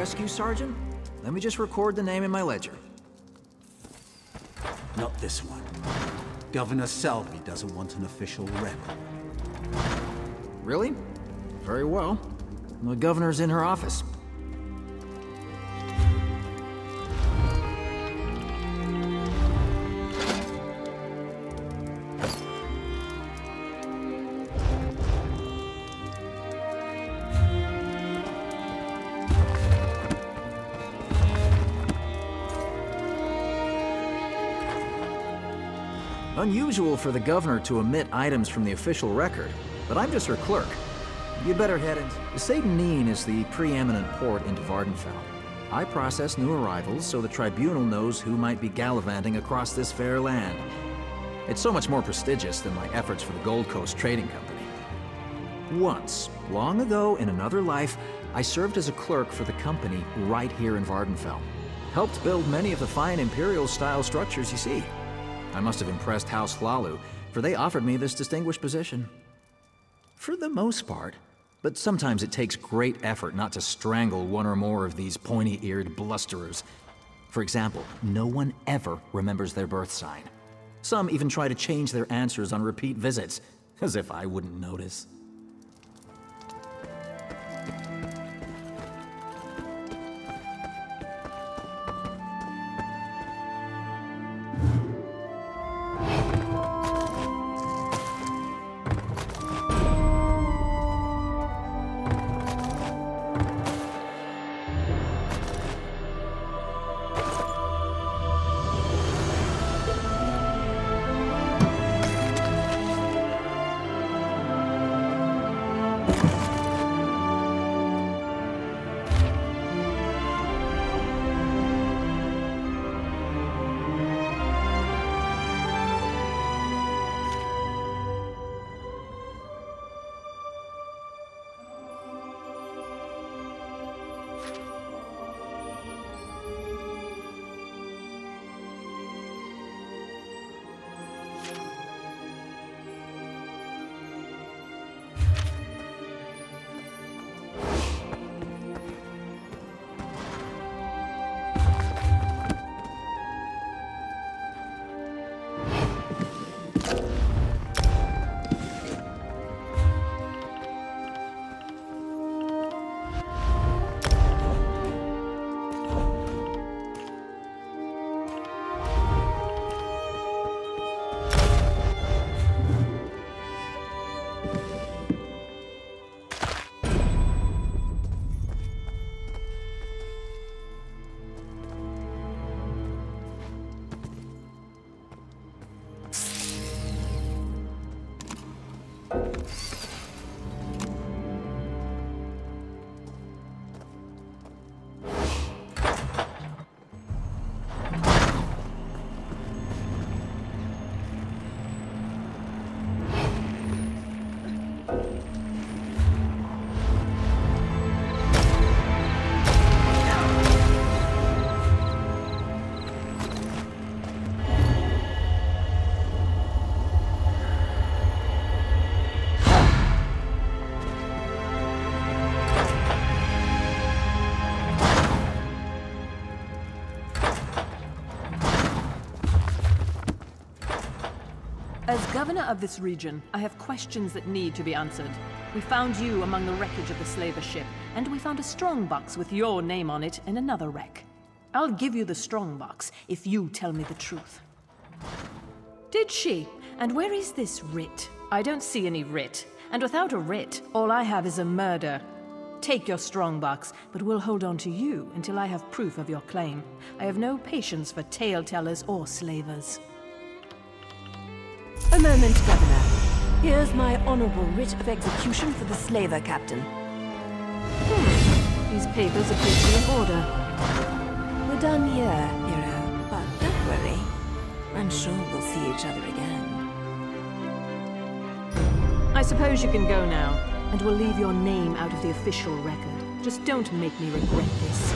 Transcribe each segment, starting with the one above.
rescue sergeant? Let me just record the name in my ledger. Not this one. Governor Selby doesn't want an official record. Really? Very well. The governor's in her office. Unusual for the governor to omit items from the official record, but I'm just her clerk. You better head in. Satan is the preeminent port into Vvardenfell. I process new arrivals so the tribunal knows who might be gallivanting across this fair land. It's so much more prestigious than my efforts for the Gold Coast Trading Company. Once, long ago in another life, I served as a clerk for the company right here in Vvardenfell. Helped build many of the fine Imperial-style structures you see. I must have impressed House Hlalu, for they offered me this distinguished position. For the most part, but sometimes it takes great effort not to strangle one or more of these pointy-eared blusterers. For example, no one ever remembers their birth sign. Some even try to change their answers on repeat visits, as if I wouldn't notice. As governor of this region, I have questions that need to be answered. We found you among the wreckage of the slaver ship, and we found a strongbox with your name on it in another wreck. I'll give you the strongbox if you tell me the truth. Did she? And where is this writ? I don't see any writ. And without a writ, all I have is a murder. Take your strongbox, but we'll hold on to you until I have proof of your claim. I have no patience for tale-tellers or slavers. A moment, Governor. Here's my honorable writ of execution for the slaver captain. These papers appear to be in order. We're done here, hero. But don't worry. I'm sure we'll see each other again. I suppose you can go now, and we'll leave your name out of the official record. Just don't make me regret this.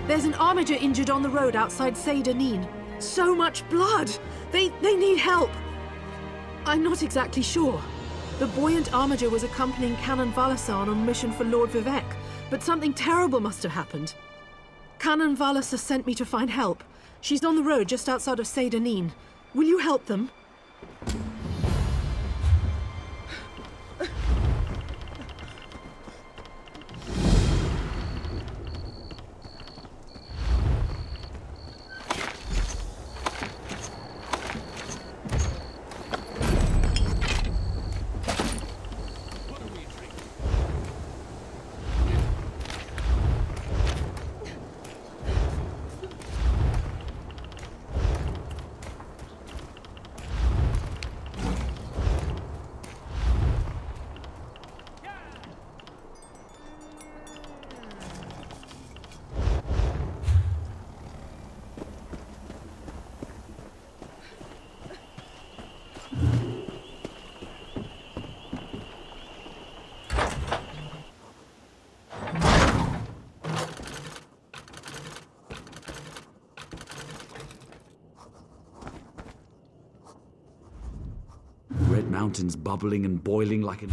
There's an armiger injured on the road outside Seyda-Neen. So much blood! They need help! I'm not exactly sure. The buoyant armiger was accompanying Canon Valasar on a mission for Lord Vivec, but something terrible must have happened. Canon Valasar sent me to find help. She's on the road just outside of Seyda-Neen. Will you help them? Red mountains bubbling and boiling like an...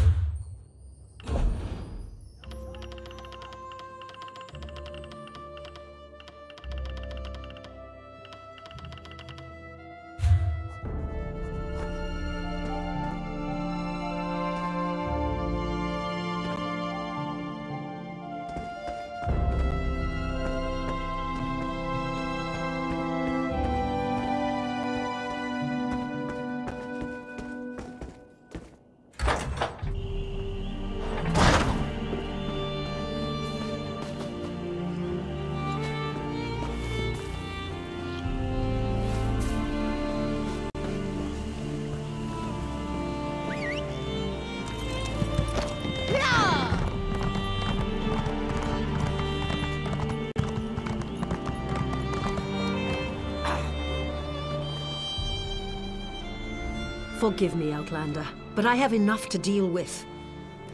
Forgive me, Outlander, but I have enough to deal with.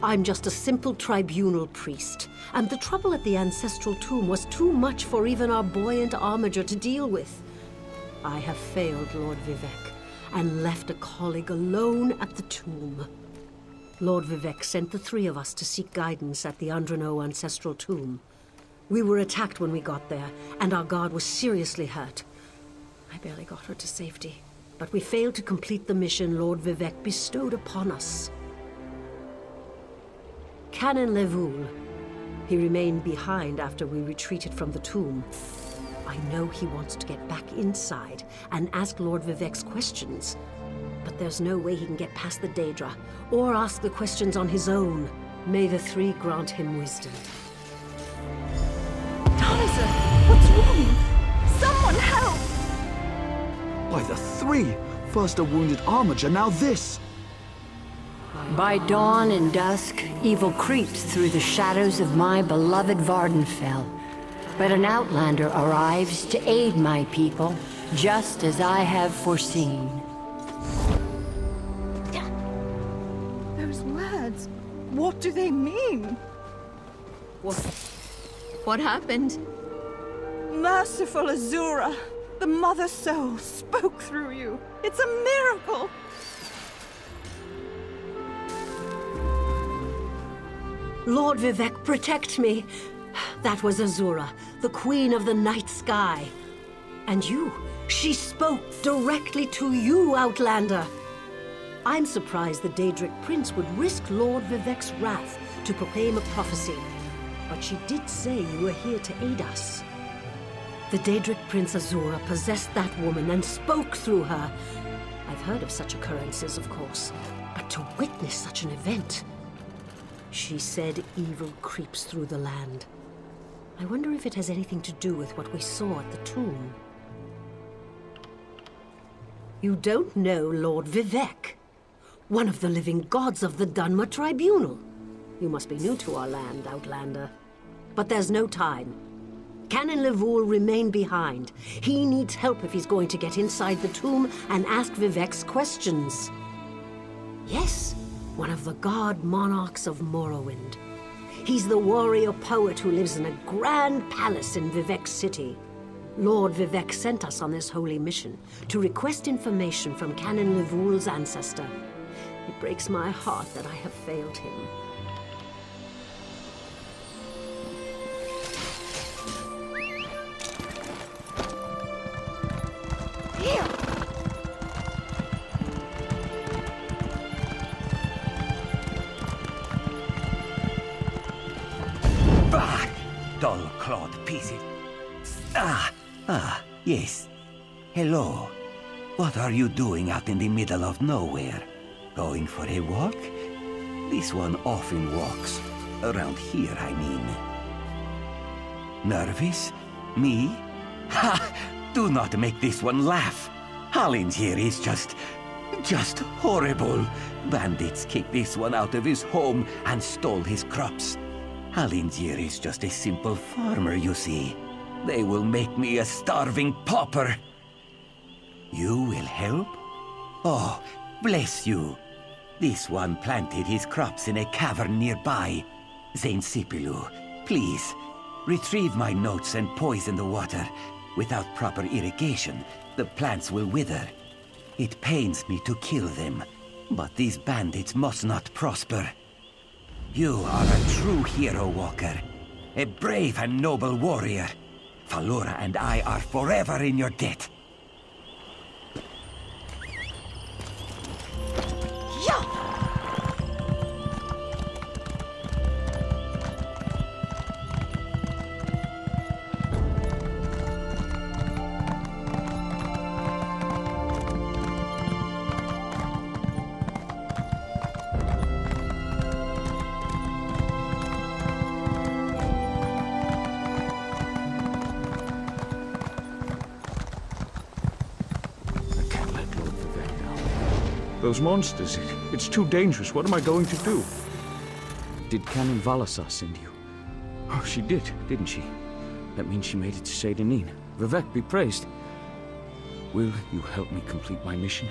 I'm just a simple tribunal priest, and the trouble at the ancestral tomb was too much for even our buoyant armiger to deal with. I have failed Lord Vivec, and left a colleague alone at the tomb. Lord Vivec sent the three of us to seek guidance at the Andrano ancestral tomb. We were attacked when we got there, and our guard was seriously hurt. I barely got her to safety. But we failed to complete the mission Lord Vivec bestowed upon us. Canon Levoul. He remained behind after we retreated from the tomb. I know he wants to get back inside and ask Lord Vivec's questions. But there's no way he can get past the Daedra, or ask the questions on his own. May the three grant him wisdom. Taliza, what's wrong? Someone help! By the three! First a wounded armiger, now this! By dawn and dusk, evil creeps through the shadows of my beloved Vvardenfell. But an outlander arrives to aid my people, just as I have foreseen. Those words, what do they mean? What happened? Merciful Azura, the Mother Soul spoke through you. It's a miracle! Lord Vivec, protect me! That was Azura, the Queen of the Night Sky. And you, she spoke directly to you, Outlander. I'm surprised the Daedric Prince would risk Lord Vivec's wrath to proclaim a prophecy. But she did say you were here to aid us. The Daedric Prince Azura possessed that woman and spoke through her. I've heard of such occurrences, of course, but to witness such an event... She said evil creeps through the land. I wonder if it has anything to do with what we saw at the tomb. You don't know Lord Vivec, one of the living gods of the Dunmer Tribunal. You must be new to our land, Outlander. But there's no time. Canon Levoul remain behind. He needs help if he's going to get inside the tomb and ask Vivec's questions. Yes, one of the god monarchs of Morrowind. He's the warrior poet who lives in a grand palace in Vivek City. Lord Vivek sent us on this holy mission to request information from Canon Levoul's ancestor. It breaks my heart that I have failed him. Bah! Dull-clawed pieces. Yes. Hello. What are you doing out in the middle of nowhere? Going for a walk? This one often walks. Around here, I mean. Nervous? Me? Ha! Do not make this one laugh. Hallin here is just horrible. Bandits kicked this one out of his home and stole his crops. Hallin here is just a simple farmer, you see. They will make me a starving pauper. You will help? Oh, bless you. This one planted his crops in a cavern nearby. Zain Sipilu, please, retrieve my notes and poison the water. Without proper irrigation, the plants will wither. It pains me to kill them, but these bandits must not prosper. You are a true hero, Walker. A brave and noble warrior. Falora and I are forever in your debt. Those monsters, it's too dangerous. What am I going to do? Did Canon Valasar send you? Oh, she did, didn't she? That means she made it to Seyda Neen. Vivek be praised. Will you help me complete my mission?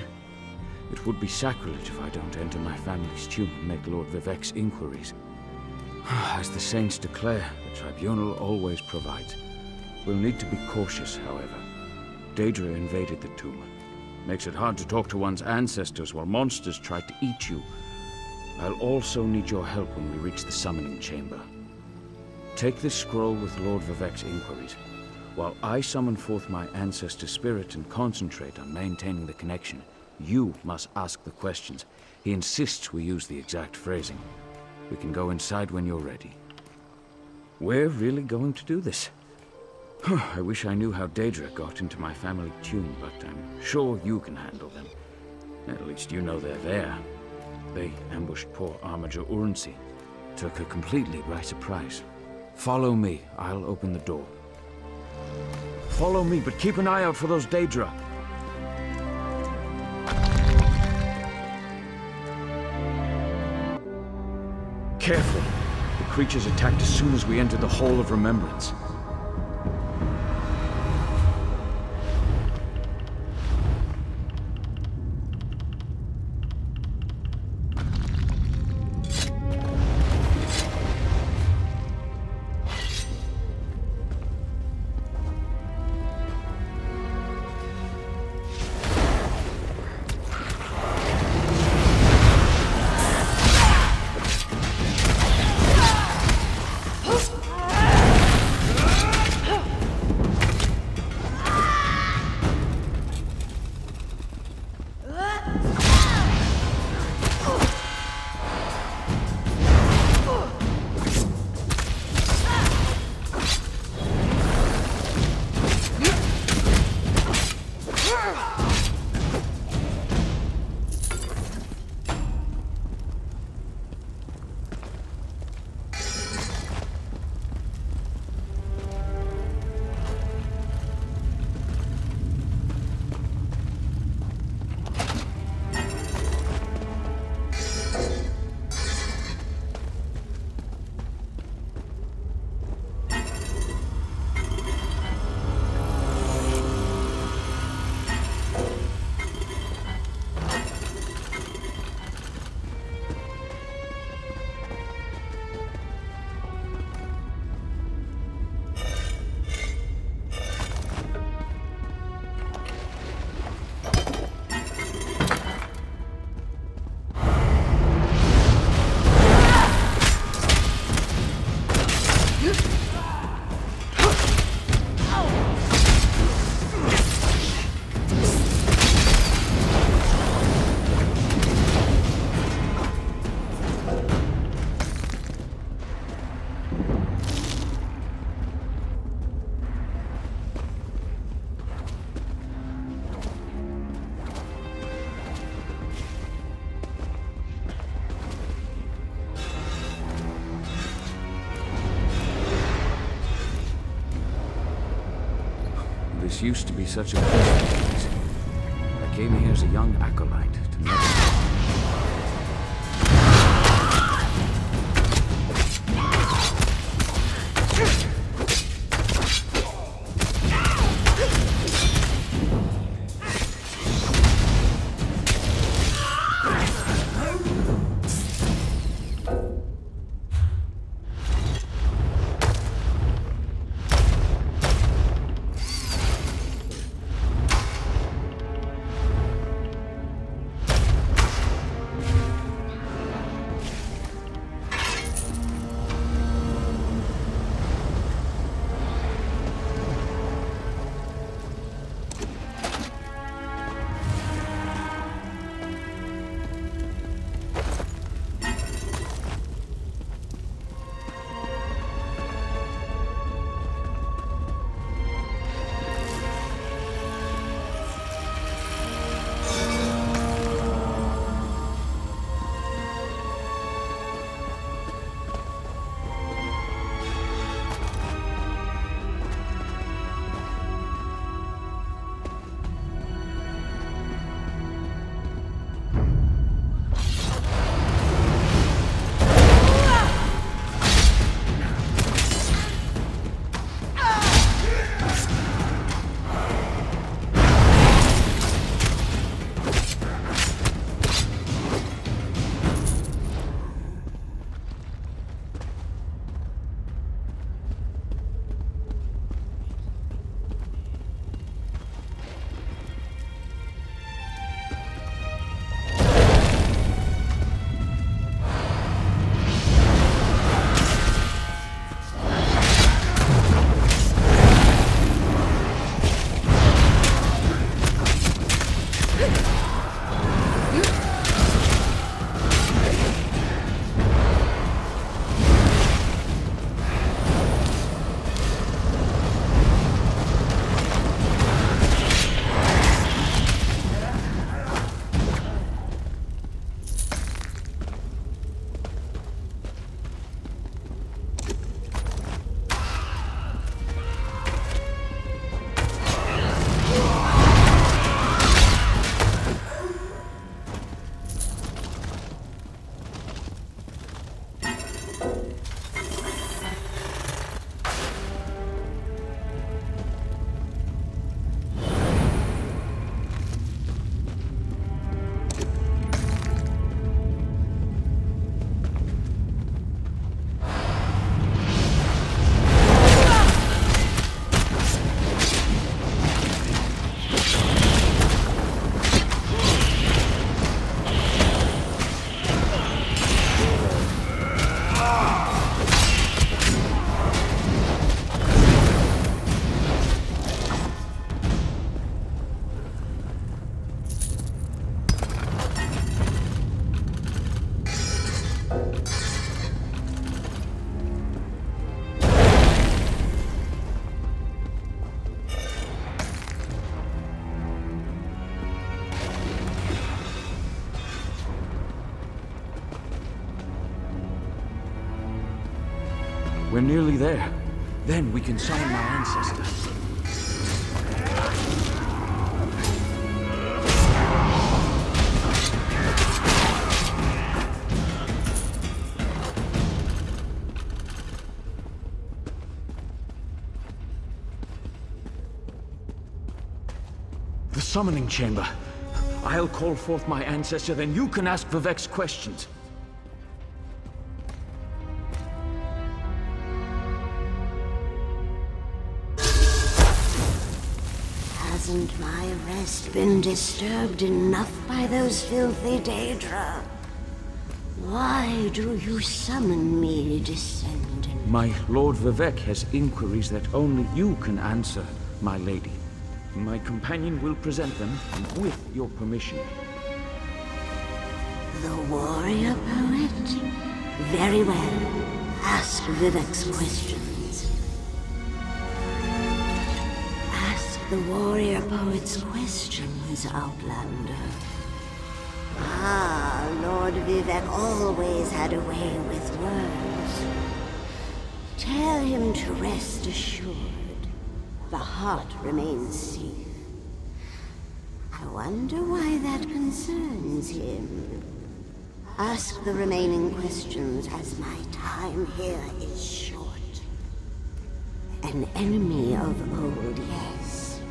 It would be sacrilege if I don't enter my family's tomb and make Lord Vivek's inquiries. As the saints declare, the tribunal always provides. We'll need to be cautious, however. Daedra invaded the tomb. Makes it hard to talk to one's ancestors while monsters try to eat you. I'll also need your help when we reach the summoning chamber. Take this scroll with Lord Vivek's inquiries, while I summon forth my ancestor spirit and concentrate on maintaining the connection. You must ask the questions. He insists we use the exact phrasing. We can go inside when you're ready. We're really going to do this. I wish I knew how Daedra got into my family tomb, but I'm sure you can handle them. At least you know they're there. They ambushed poor Armiger Urnsi. Took her completely by surprise. Follow me. I'll open the door. Follow me, but keep an eye out for those Daedra. Careful. The creatures attacked as soon as we entered the Hall of Remembrance. This used to be such a peaceful place. I came here as a young acolyte to never... We're nearly there. Then we can summon my ancestor. The summoning chamber. I'll call forth my ancestor, then you can ask Vivek's questions. Hasn't my rest been disturbed enough by those filthy Daedra? Why do you summon me, descendant? My Lord Vivek has inquiries that only you can answer, my lady. My companion will present them with your permission. The warrior poet? Very well. Ask Vivek's questions. Ask the warrior poet's questions, Outlander. Ah, Lord Vivek always had a way with words. Tell him to rest assured. the heart remains safe. I wonder why that concerns him. Ask the remaining questions, as my time here is short. An enemy of old, yes,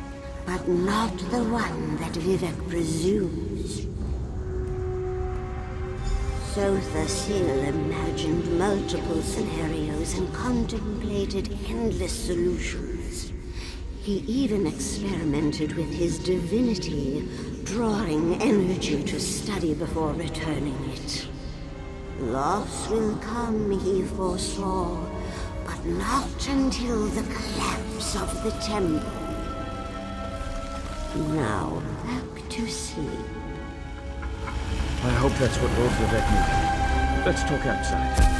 but not the one that Vivek presumes. Sotha Sil imagined multiple scenarios and contemplated endless solutions. He even experimented with his divinity, drawing energy to study before returning it. Loss will come, he foresaw, but not until the collapse of the temple. Now, back to sleep. I hope that's what Lord Vivek needed. Let's talk outside.